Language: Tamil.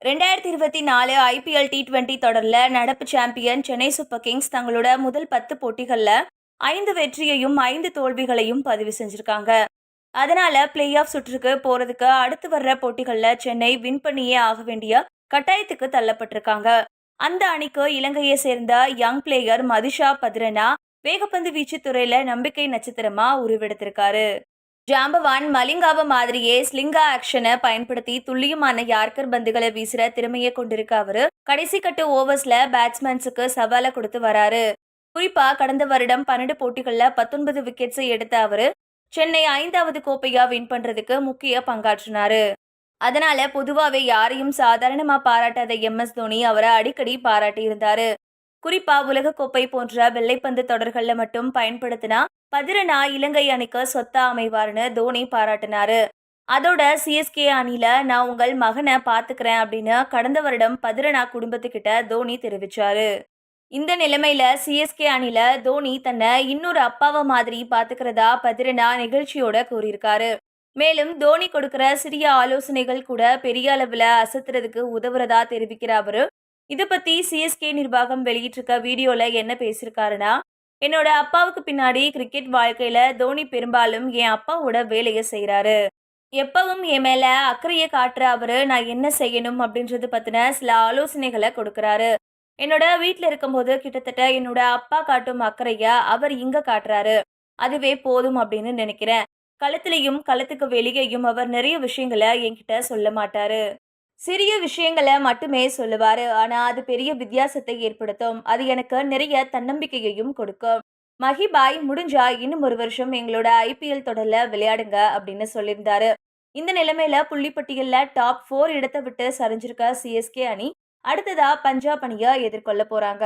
2024 ஐபிஎல் T20 தொடர்ல நடப்பு சாம்பியன் சென்னை சூப்பர் கிங்ஸ் தங்களோட முதல் 10 போட்டிகள்ல 5 வெற்றியையும் 5 தோல்விகளையும் பதிவு செஞ்சிருக்காங்க. அதனால பிளே ஆஃப் சுற்றுக்கு போறதுக்கு அடுத்து வர்ற போட்டிகள்ல சென்னை வின் பண்ணியே ஆக வேண்டிய கட்டாயத்துக்கு தள்ளப்பட்டிருக்காங்க. அந்த அணிக்கு இலங்கையை சேர்ந்த யங் பிளேயர் மதிஷா பத்ரனா வேகப்பந்து வீச்சு துறையில நம்பிக்கை நட்சத்திரமா உருவெடுத்திருக்காரு. ஜாம்பவான் மலிங்காவ மாதிரியே ஸ்லிங்கா ஆக்ஷனை பயன்படுத்தி துல்லியமான யார்கர் பந்துகளை வீசுற திறமையை கொண்டிருக்க அவரு கடைசி கட்டு ஓவர்ஸ்ல பேட்ஸ்மேன்ஸுக்கு சவாலை கொடுத்து வராரு. குறிப்பா கடந்த வருடம் 12 போட்டிகள்ல 19 விக்கெட்ஸை எடுத்த அவரு சென்னை 5வது கோப்பையா வின் பண்றதுக்கு முக்கிய பங்காற்றினாரு. அதனால பொதுவாவே யாரையும் சாதாரணமா பாராட்டாத எம்.எஸ். தோனி அவரை அடிக்கடி பாராட்டி இருந்தாரு. குறிப்பா உலகக்கோப்பை போன்ற வெள்ளைப்பந்து தொடர்கள்ல மட்டும் பயன்படுத்தினா பதிரனா இலங்கை அணிக்கு சொத்தா அமைவார்னு தோனி பாராட்டினாரு. அதோட சிஎஸ்கே அணில நான் உங்கள் மகனை பாத்துக்கிறேன் அப்படின்னு கடந்த வருடம் பதிரனா குடும்பத்துக்கிட்ட தோனி தெரிவிச்சாரு. இந்த நிலைமையில சிஎஸ்கே அணில தோனி தன்னை இன்னொரு அப்பாவை மாதிரி பாத்துக்கிறதா பதிரனா நிகழ்ச்சியோட கூறியிருக்காரு. மேலும் தோனி கொடுக்கிற சிறிய ஆலோசனைகள் கூட பெரிய அளவுல அசத்துறதுக்கு உதவுறதா தெரிவிக்கிற அவரு இதை பத்தி சிஎஸ்கே நிர்வாகம் வெளியிட்டிருக்க வீடியோல என்ன பேசியிருக்காருன்னா, என்னோட அப்பாவுக்கு பின்னாடி கிரிக்கெட் வாழ்க்கையில தோனி பெரும்பாலும் என் அப்பாவோட வேலையை செய்யறாரு. எப்பவும் என் மேல அக்கறையை காட்டுற அவரு நான் என்ன செய்யணும் அப்படின்றது பத்தின சில ஆலோசனைகளை கொடுக்கறாரு. என்னோட வீட்டுல இருக்கும்போது கிட்டத்தட்ட என்னோட அப்பா காட்டும் அக்கறைய அவர் இங்க காட்டுறாரு. அதுவே போதும் அப்படின்னு நினைக்கிறேன். களத்திலையும் களத்துக்கு வெளியேயும் அவர் நிறைய விஷயங்களை என்கிட்ட சொல்ல மாட்டாரு. சிறிய விஷயங்களை மட்டுமே சொல்லுவாரு. ஆனா அது பெரிய வித்தியாசத்தை ஏற்படுத்தும். அது எனக்கு நிறைய தன்னம்பிக்கையையும் கொடுக்கும். மஹிபாய் முடிஞ்சா இன்னும் ஒரு வருஷம் எங்களோட ஐபிஎல் தொடர்ல விளையாடுங்க அப்படின்னு சொல்லியிருந்தாரு. இந்த நிலைமையில புள்ளிப்பட்டியல்ல டாப் 4 இடத்தை விட்டு சரிஞ்சிருக்க சிஎஸ்கே அணி அடுத்ததா பஞ்சாப் அணியை எதிர்கொள்ள போறாங்க.